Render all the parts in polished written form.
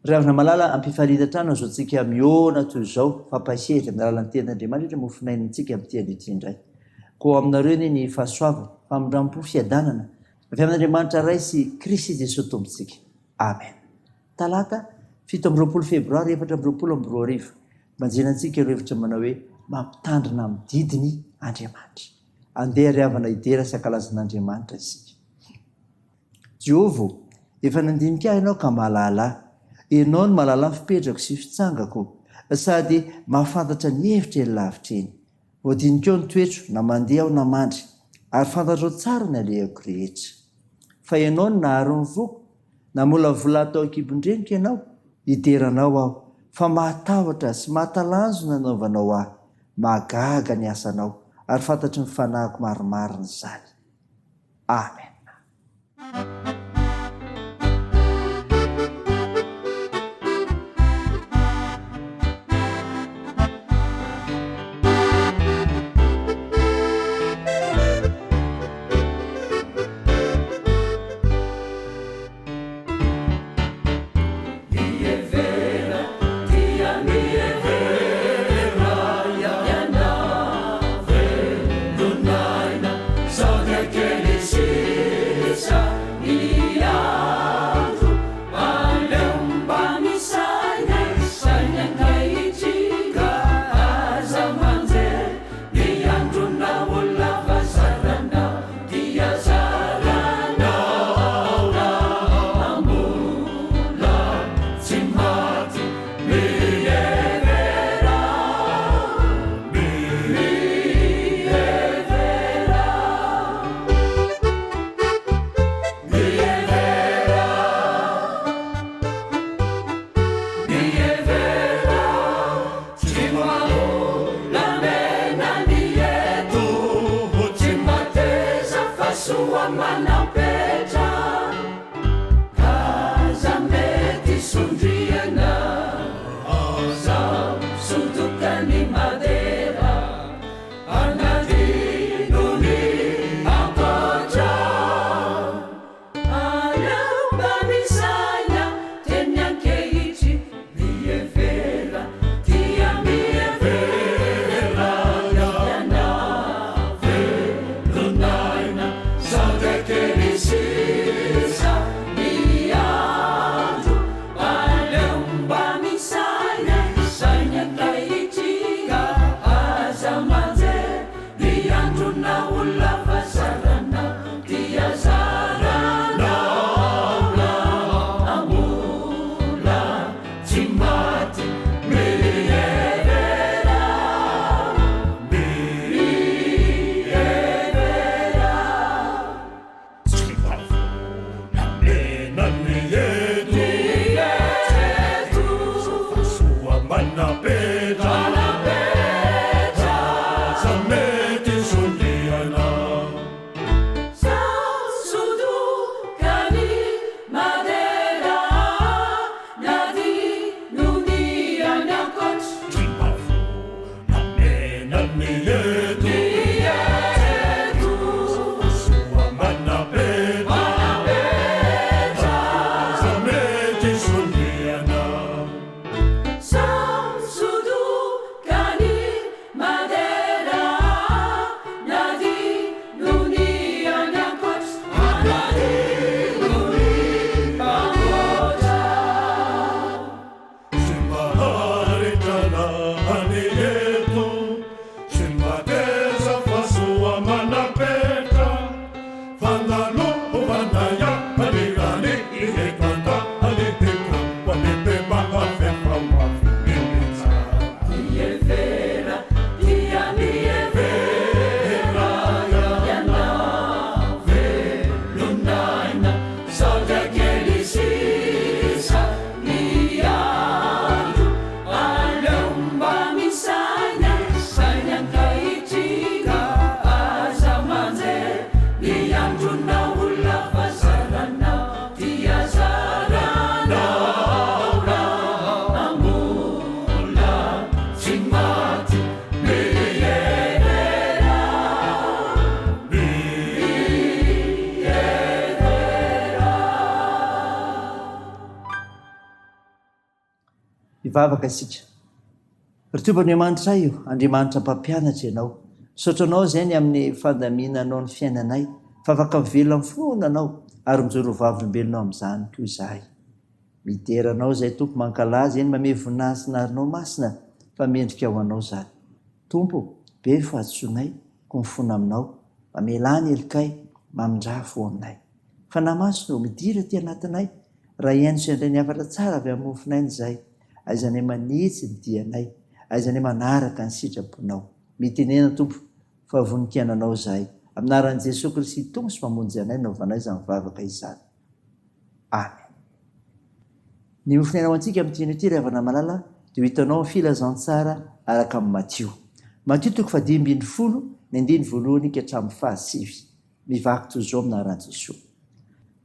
Ravina malala ampifaritatrano zao tsika miona toy izao fampasehtra amin'ny alalan'ny tenin'Andriamanitra mofinainantsika amin'ity andritra indray. Ko aminareo ny fahasoavana, famindrampò, fiadanana avy amin'Andriamanitra ray sy Kristy Jesosy tompontsika. Amen. Talata 7 febroary 2024 manjenantsika ireo hevitra manao hoe mampitandrina amin'ny didiny Andriamanitra. Andeha riavana idera sy ankalazan'Andriamanitra isika. Jehova, efa nandinika ahy ianao ka mahalala. Ianao no mahalala ny fipetrako sy fitsangako sady mahafantatra ny hevitra eny lavitra eny. Voadinikeo ny toetro na mandeha aho na mandry ary fantatrao tsara ny alehako rehetra. Fa ianao no naharo ny voko na mola vola atao akibondrenika ianao hideranao aho fa mahatahotra sy mahatalanjo nanaovanao aho. Magaga ny asanao ary fantatry ny fanahiko marimarina izany. Amen. God. ivavaka isika. Rytombandriamanitra io, Andriamanitra mpampianatra ianao. Saotra anao zany amin'ny fandaminanao ny fiainanay, fa afaka mivelona amin'ny fona anao ary mijoro vavolombelonao amin'izany koa izahay. Miteranao zay tompo mankalaza eny mame voninahitsinarynao masina fa mendrika ho anao zany. Tompo, be fahatsoanay ko mifona aminao, mamelany elikay, mamindrafo aminay. Fa namaso no midira ty anatinay, raha iaino sy indray niavatra tsara avy amin'ny mofinainy izay, aizanay manitsy ny dianay, aizanay manaraka ny sitraponao. Mitenena tompo, fa voninkiananao izahay. Aminaran'i Jesosy Kristy tonga sy mamonjy anay naovanay izany mivavaka izany. Amen. Ny mofinainao antsika amin'ity ity ry havana malala dia ho hitanao ny filazantsara araka amin'ny Matio. Matio 5:10 ny 1 ka hatramin'ny 7. Mivaky toy izao aminaran'i Jesosy.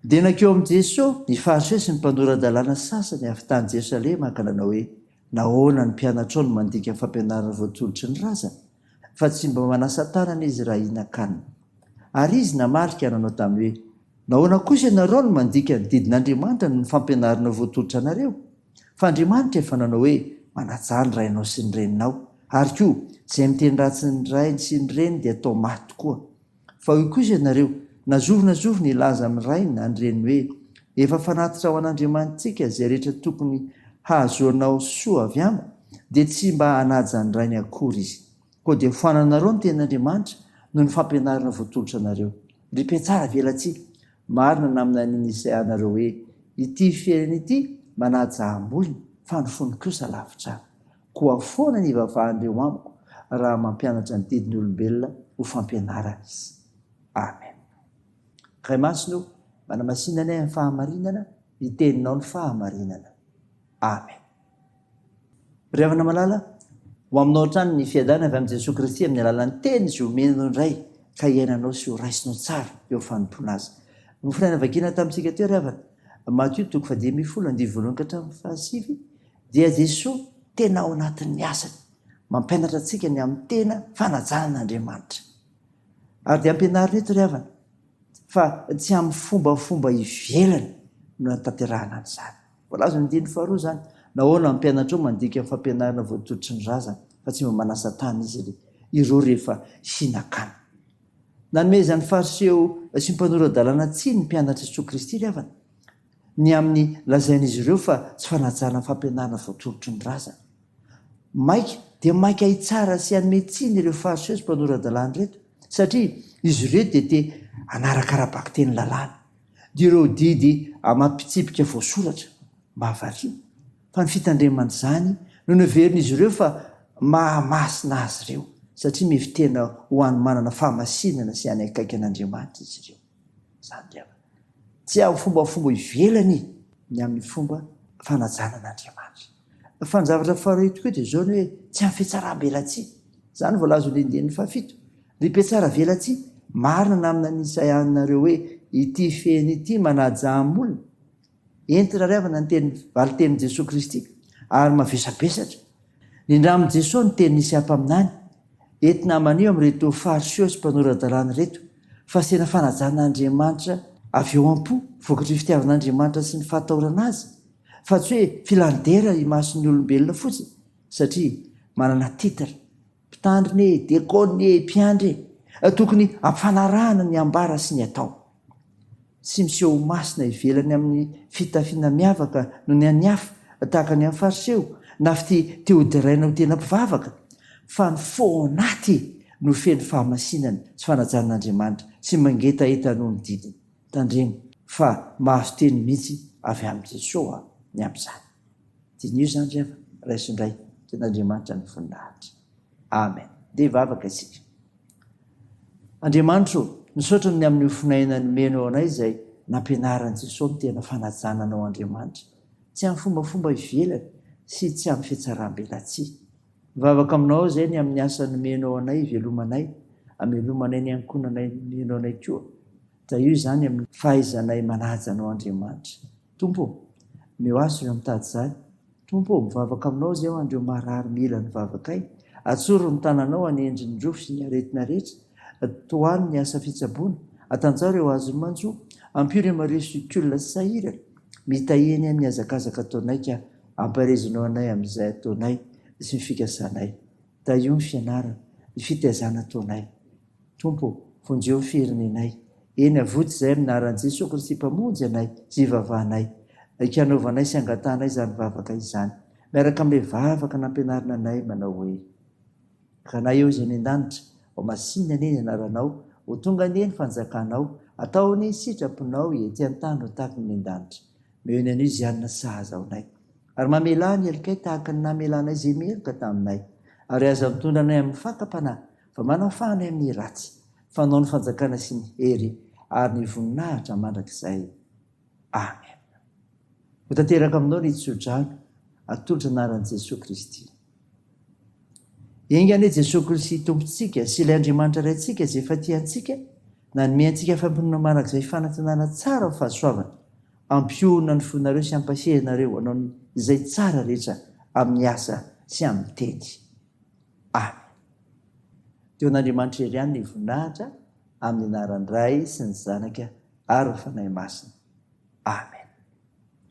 Dia nakeo amin'i Jesosy ny Fariseo sy ny mpandora-dalàna sasany avy tany Jerosalema ka nanao hoe, nahoana ny mpianatra ao no mandika fampianarana voatolotry ny razana, fa tsy mba manasa tanana izy raha hihinan-kanina. Ary izy namarika nanao tamin'ny hoe, nahoana kosa ianareo no mandika ny didin'Andriamanitra no fampianarana voatolotra anareo? Fa Andriamanitra efa nanao hoe, manaja ny rainao sy ny reninao, ary koa izay miteny ratsy ny rainy sy ny reny dia atao maty tokoa. Fa hoy kosa ianareo, nazovo ny ilaza amin'ny rainy na ny reny hoe, efa fanatitra ao an'Andriamanitsika izay rehetra tokony hahazoanao soa avy ama, dia tsy mba hanaja ny rainy akory izy. Koa dia foananareo ny tenin'Andriamanitra no ny fampianarana voatolotra anareo. Ripy tsara velatsia, marina namina an'iny Isaia anareo hoe, ity fiainana ity manaja ambolony fa ny fony kosa lavitra. Koa foana ny ivavahandreo amiko raha mampianatra ny didiny olombelona ho fampianarana izy. Amen. Ray masino, manamasinana amin'ny fahamarinana, iteninao ny fahamarinana. Amen. Ry havana malala, ho aminao trano ny fiadana avy amin'i Jesosy Kristy amin'ny alalan'ny teny izay omena indray ka iainanao sy ho raisinao tsara eo fanompoana azy. Mofinaina vakina tamintsika teo ry havana, Matio 10:20 ka hatramin'ny 7 dia Jesosy tena ao anatin'ny asany, mampianatra antsika ny amin'ny tena fanajanan'Andriamanitra. Ary dia ampianarina eto ry havana, fa tsy amin'ny fombafomba ivelany no natanterahana an'izany. Voalaza ny 2 zany, nahoana mampianatra ao mandika fampianarana voatolotry ny razana, fa tsy mba manasa tany izy ireo rehefa hihinan-kanina. Nanome izany Fariseo sy mpanora-dalàna tsy ny mpianatra Jesosy Kristy ry havana, ny amin'ny lazain'izy ireo fa tsy fanajana fampianarana voatolotry ny razana. Maika dia maika hitsara sy hanome tsiny ireo Fariseo sy mpanora-dalàna reto, satria izy ireo dia te hanarakarabaka teny lalàna, dia ireo didy amampitsipika voasoratra mahavaria. Fa ny fitandremana izany no neverin'izy ireo fa mahamasina azy ireo, satria mivitena ho any manana fahamasinana sy any akaiky an'Andriamanitra izy ireo. Zany rehefa tsy amin'ny fombafomba ivelany ny amin'ny fomba fanajanan'Andriamanitra. Fa ny zavatra faharoa tokoa dia izao ny hoe tsy amin'ny fihetsaram-belatsia. Zany voalazo ny 7. Ripetsara velatsia, marina namina ny Isaia anareo hoe, ity feny ity manaja ambolona. Entina ry havana ny teny valitenin'i Jesosy Kristy ary mavesabesatra. Nindramin' Jesosy ny teny nisy ampaminany, entina manio amin'reto Fariseo sy mpanora-dalàna reto, fa sena fanajanan'Andriamanitra avy eo am-po, vokatry ny fitiavan'Andriamanitra sy ny fahatahorana azy, fa tsy hoe filandera imason'ny olombelona fotsiny, satria manana titatra, mpitandriny, dekony, mpiandry, tokony ampanarahana ny ambara sy ny atao. Tsy miseho masina ivelany amin'ny fitafiana miavaka no ny any hafa, tahaka ny amin'ny Fariseo, na fity teodiraina ho tena mpivavaka, fa ny fo anaty no feno fahamasinana sy fanajanan'Andriamanitra sy mangetaeta noho ny didiny. Tandremo fa mahazo teny mihitsy avy amin'ny Jesosy ny amin'izany. Dinio zany rehefa raisindray ten'Andriamanitra ny voninahitra. Amen. Dia hivavaka isika. Andriamanitra, nisaotra ny amin'ny ofinaina nomena anay izay nampianaran'i Jesosy ny tena fanajananao Andriamanitra, tsy amin'ny fombafomba ivelany sy tsy amin'ny fihetsaram-belatsia. Mivavaka aminao izay ny amin'ny asa nomenao anay, velomanay, amelomanay ny ankonanay nomenao anay koa. Da io izany amin'ny fahaizanay manaja anao Andriamanitra. Tompo, meo aso eo mitady izany. Tompo, mivavaka aminao izay andreo marary mila nivavakay, atsoro ny tananao anendriny rofo sy ny aretina rehetra, toany ny asa fitsaboana, atanjaro eo azy manjo, ampio ireo mareo sikolina sy sahirana, mitaheny amin'ny hazakazaka ataonay ka amparezinao anay amin'izay ataonay sy ny fikasanay. Da io ny fianarana, ny fitaizana ataonay. Tompo, vonjeo ny firenenay. Eny avoty izay amin'ny anaran'i Jesosy Kristy mpamonjy anay sy ivavahanay. Ikanaovanay sy angatanay izany vavaka izany. Miaraka amin'ilay vavaka nampianarina anay manao hoe: Ranay eo izay ny an-danitra, ao masinina anie ny anaranao, ho tonga anie ny fanjakanao, atao ny sitraponao ety an-tany ho tahaka ny an-danitra. Meo ny anio izy sahazaonay. Ary mamelà ny elikay tahaka ny namelanay izay meloka taminay. Ary aza mitondra anay amin'ny fakapanahy, fa manafanay amin'ny ratsy. Fanao ny fanjakana sy ny hery ary ny voninahitra mandrakizay. Amen. Ho tanteraka aminao ny tsodrano atolotra anaran'i Jesosy Kristy. Inga anie Jesosy Kristy tompontsika sy ilay Andriamanitra iray antsika izay efa tiantsika, nanome antsika fampinona marak'izay fanantenana tsara ho fahasoavana, ampiorina ny fonareo sy ampaserinareo hanao izay tsara rehetra amin'ny asa sy amin'ny teny. Amen. Teo an'Andriamanitra ery ihany ny voninahitra amin'ny anaran'ny Ray sy ny Zanaka ary ny Fanahy Masina. Amen.